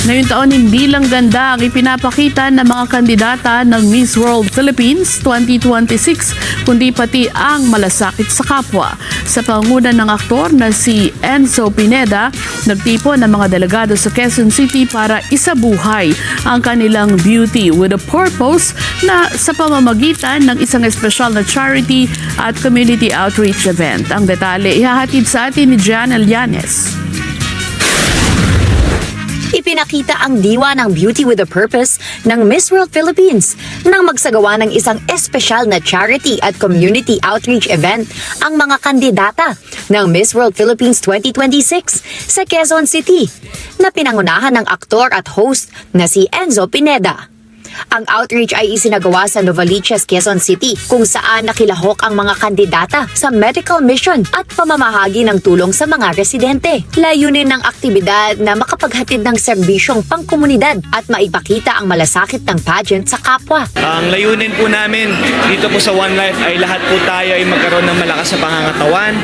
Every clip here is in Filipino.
Ngayong taon, hindi lang ganda ang ipinapakita ng mga kandidata ng Miss World Philippines 2026, kundi pati ang malasakit sa kapwa. Sa pangunguna ng aktor na si Enzo Pineda, nagtipon ng mga delegado sa Quezon City para isabuhay ang kanilang beauty with a purpose na sa pamamagitan ng isang espesyal na charity at community outreach event. Ang detalye ihahatid sa atin ni Janelle Llanes. Ipinakita ang diwa ng Beauty with a Purpose ng Miss World Philippines nang magsagawa ng isang espesyal na charity at community outreach event ang mga kandidata ng Miss World Philippines 2026 sa Quezon City na pinangunahan ng aktor at host na si Enzo Pineda. Ang outreach ay isinagawa sa Novaliches, Quezon City kung saan nakilahok ang mga kandidata sa medical mission at pamamahagi ng tulong sa mga residente. Layunin ng aktibidad na makapaghatid ng serbisyong pangkomunidad at maipakita ang malasakit ng pageant sa kapwa. Ang layunin po namin dito po sa One Life ay lahat po tayo ay magkaroon ng malakas na pangangatawan.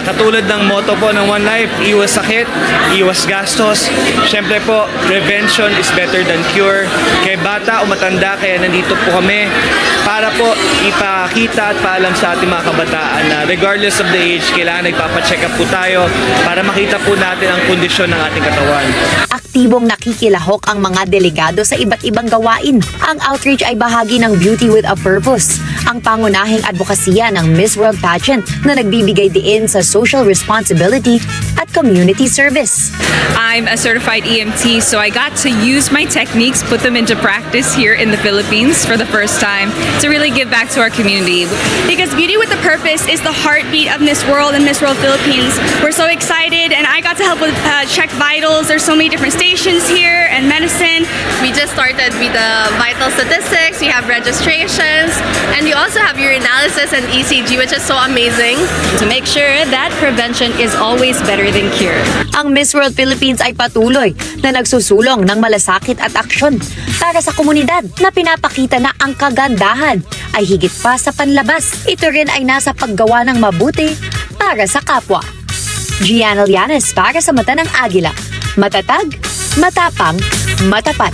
Katulad ng motto po ng One Life, iwas sakit, iwas gastos. Siyempre po, prevention is better than cure. Kay bata o matanda, kaya nandito po kami para po ipakita at paalam sa ating mga kabataan na regardless of the age, kailangan nagpapacheck up po tayo para makita po natin ang kondisyon ng ating katawan. Aktibong nakikilahok ang mga delegado sa iba't ibang gawain. Ang outreach ay bahagi ng Beauty with a Purpose, ang pangunahing advokasya ng Miss World Pageant na nagbibigay diin sa social responsibility at community service. I'm a certified EMT, so I got to use my techniques, put them into practice here in the Philippines for the first time to really give back to our community. Because Beauty with a Purpose is the heartbeat of Miss World and Miss World Philippines. We're so excited, and I got to help with check vitals. There's so many different stations here and medicine. We just started with the vital statistics, we have registrations, and you also have urinalysis and ECG, which is so amazing. To make sure that prevention is always better than cure. Ang Miss World Philippines ay patuloy na nagsusulong ng malasakit at aksyon para sa komunidad na pinapakita na ang kagandahan ay higit pa sa panlabas. Ito rin ay nasa paggawa ng mabuti para sa kapwa. Janelle Llanes para sa Mata ng Agila. Matatag, matapang, matapat.